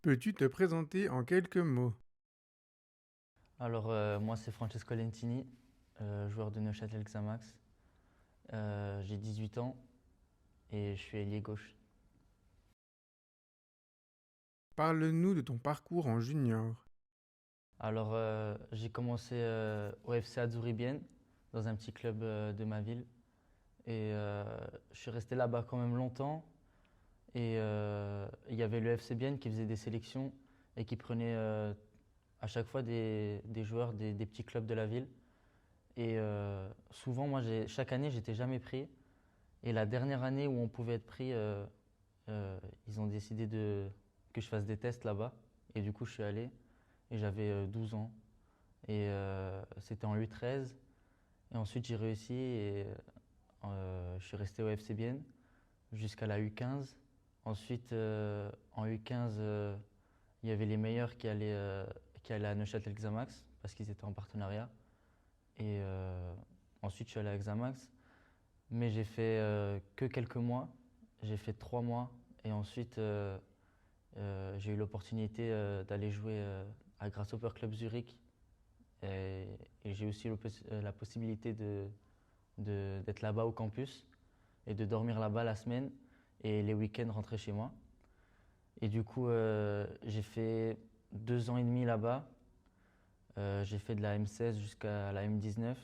Peux-tu te présenter en quelques mots? Alors, moi, c'est Francesco Lentini, joueur de Neuchâtel Xamax. J'ai 18 ans et je suis ailier gauche. Parle-nous de ton parcours en junior. Alors, j'ai commencé au FC Azzurri dans un petit club de ma ville. Et je suis resté là-bas quand même longtemps. Et il y avait le FC Bienne qui faisait des sélections et qui prenait à chaque fois des joueurs des petits clubs de la ville. Et souvent, moi, chaque année, j'étais jamais pris. Et la dernière année où on pouvait être pris, ils ont décidé que je fasse des tests là-bas. Et du coup, je suis allé et j'avais 12 ans. Et c'était en U13. Et ensuite, j'ai réussi et je suis resté au FC Bienne jusqu'à la U15. Ensuite, en U15, il y avait les meilleurs qui allaient à Neuchâtel Xamax parce qu'ils étaient en partenariat. Et ensuite, je suis allé à Xamax. Mais j'ai fait que quelques mois. J'ai fait 3 mois. Et ensuite, j'ai eu l'opportunité d'aller jouer à Grasshopper Club Zurich. Et, et j'ai aussi la possibilité d'être là-bas au campus et de dormir là-bas la semaine et les week-ends rentrer chez moi. Et du coup, j'ai fait 2 ans et demi là-bas. J'ai fait de la M16 jusqu'à la M19.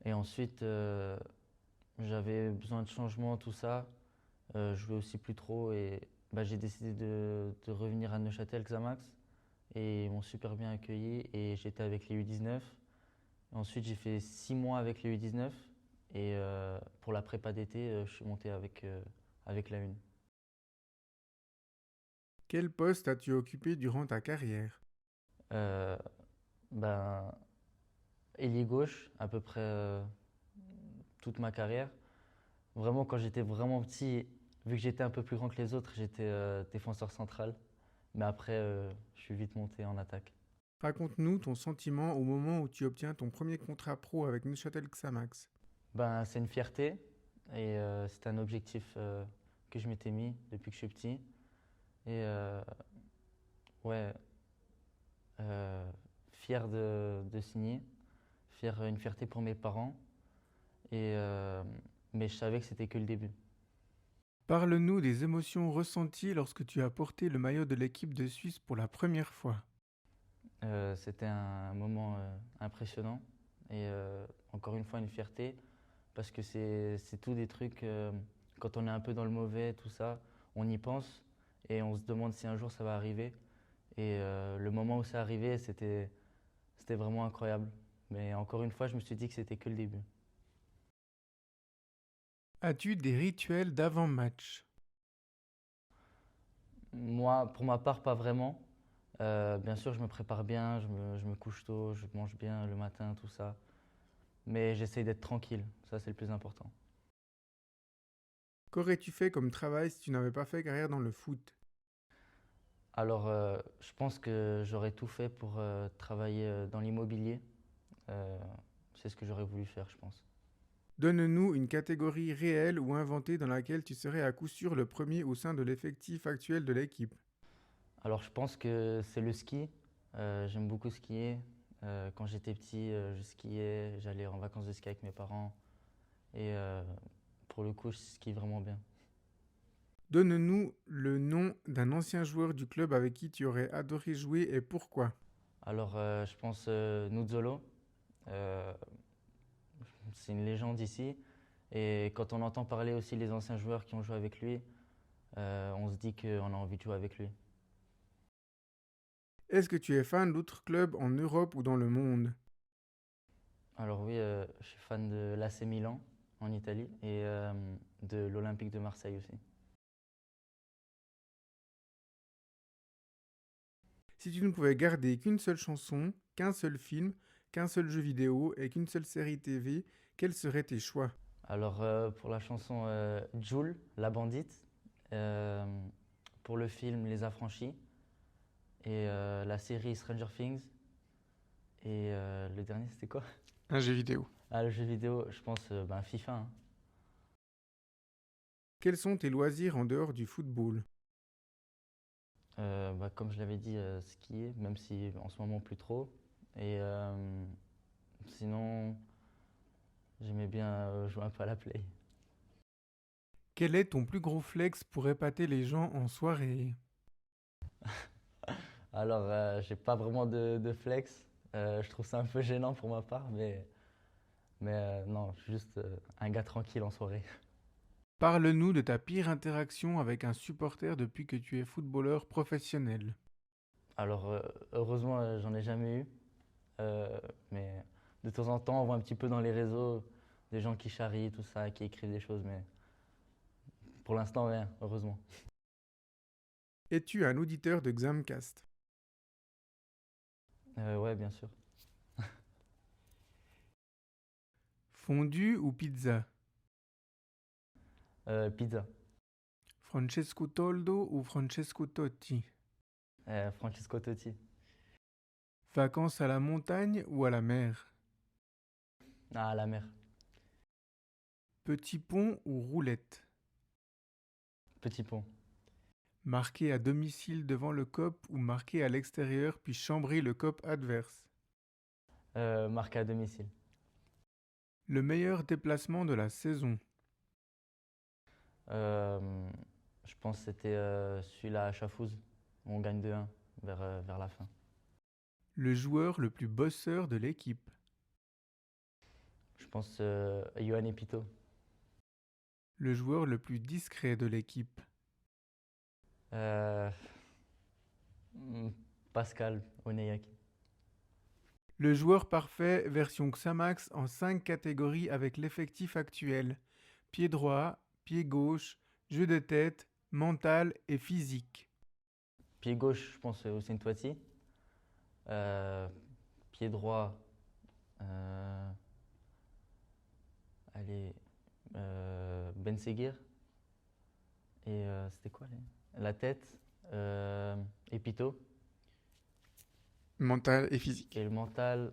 Et ensuite, j'avais besoin de changement, tout ça. Je jouais aussi plus trop et bah, j'ai décidé de revenir à Neuchâtel Xamax et ils m'ont super bien accueilli et j'étais avec les U19. Ensuite, j'ai fait 6 mois avec les U19 et pour la prépa d'été, je suis monté avec la une. Quel poste as-tu occupé durant ta carrière? Euh, ben, ailier gauche, à peu près toute ma carrière. Vraiment, quand j'étais vraiment petit, vu que j'étais un peu plus grand que les autres, j'étais défenseur central. Mais après, je suis vite monté en attaque. Raconte-nous ton sentiment au moment où tu obtiens ton premier contrat pro avec Neuchâtel Xamax. Ben, c'est une fierté et c'est un objectif que je m'étais mis depuis que je suis petit. Et ouais, fier de signer, une fierté pour mes parents. Et, mais je savais que c'était que le début. Parle-nous des émotions ressenties lorsque tu as porté le maillot de l'équipe de Suisse pour la première fois. C'était un moment impressionnant et encore une fois une fierté parce que c'est tout des trucs, quand on est un peu dans le mauvais, tout ça, on y pense et on se demande si un jour ça va arriver. Et le moment où c'est arrivé, c'était vraiment incroyable. Mais encore une fois, je me suis dit que c'était que le début. As-tu des rituels d'avant-match? Moi, pour ma part, pas vraiment. Bien sûr, je me prépare bien, je me couche tôt, je mange bien le matin, tout ça. Mais j'essaye d'être tranquille, ça c'est le plus important. Qu'aurais-tu fait comme travail si tu n'avais pas fait carrière dans le foot? Alors, je pense que j'aurais tout fait pour travailler dans l'immobilier. Euh, c'est ce que j'aurais voulu faire, je pense. Donne-nous une catégorie réelle ou inventée dans laquelle tu serais à coup sûr le premier au sein de l'effectif actuel de l'équipe. Alors, je pense que c'est le ski. J'aime beaucoup skier. Quand j'étais petit, je skiais, j'allais en vacances de ski avec mes parents. Et pour le coup, je skie vraiment bien. Donne-nous le nom d'un ancien joueur du club avec qui tu aurais adoré jouer et pourquoi. Alors, je pense Nuzzolo. Euh, c'est une légende ici. Et quand on entend parler aussi les anciens joueurs qui ont joué avec lui, on se dit qu'on a envie de jouer avec lui. Est-ce que tu es fan d'autres clubs en Europe ou dans le monde? Alors oui, je suis fan de l'AC Milan en Italie et de l'Olympique de Marseille aussi. Si tu ne pouvais garder qu'une seule chanson, qu'un seul film, qu'un seul jeu vidéo et qu'une seule série TV, quels seraient tes choix? Alors pour la chanson Jul, la bandite, euh, pour le film Les Affranchis et la série Stranger Things et le dernier c'était quoi? Un jeu vidéo. Ah le jeu vidéo, je pense ben, FIFA, hein. Quels sont tes loisirs en dehors du football? Bah, comme je l'avais dit, skier, même si en ce moment plus trop. Et sinon, j'aimais bien jouer un peu à la play. Quel est ton plus gros flex pour épater les gens en soirée? Alors, j'ai pas vraiment de flex. Je trouve ça un peu gênant pour ma part, mais non, je suis juste un gars tranquille en soirée. Parle-nous de ta pire interaction avec un supporter depuis que tu es footballeur professionnel. Alors, heureusement, j'en ai jamais eu. Mais de temps en temps, on voit un petit peu dans les réseaux des gens qui charrient, tout ça, qui écrivent des choses, mais pour l'instant, rien, heureusement. Es-tu un auditeur de Xamcast? Ouais, bien sûr. Fondue ou pizza? Pizza. Francesco Toldo ou Francesco Totti? Francesco Totti. Vacances à la montagne ou à la mer? Ah, la mer. Petit pont ou roulette? Petit pont. Marquer à domicile devant le COP ou marquer à l'extérieur puis chambrer le COP adverse? Marqué à domicile. Le meilleur déplacement de la saison? Euh, je pense que c'était celui-là à Chafouz, où on gagne 2-1 vers la fin. Le joueur le plus bosseur de l'équipe? Je pense Yohan Epito. Le joueur le plus discret de l'équipe? Euh, hmm, Pascal Oneyak. Le joueur parfait version Xamax en 5 catégories avec l'effectif actuel. Pied droit, pied gauche, jeu de tête, mental et physique. Pied gauche, je pense Houssine Touati. Euh, Pied droit, euh, allez, Ben Seguir. Et c'était quoi la tête, Epito. Mental et physique. Et le mental,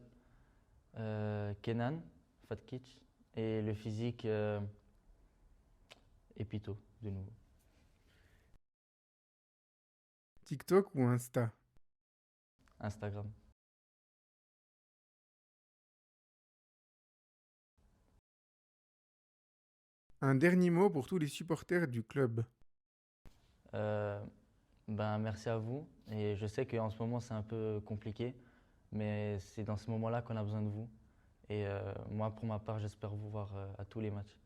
Kenan, Fatkic. Et le physique, Epito, de nouveau. TikTok ou Insta? Instagram. Un dernier mot pour tous les supporters du club. Euh, Ben, merci à vous. Et je sais qu'en ce moment, c'est un peu compliqué, mais c'est dans ce moment-là qu'on a besoin de vous. Et moi, pour ma part, j'espère vous voir à tous les matchs.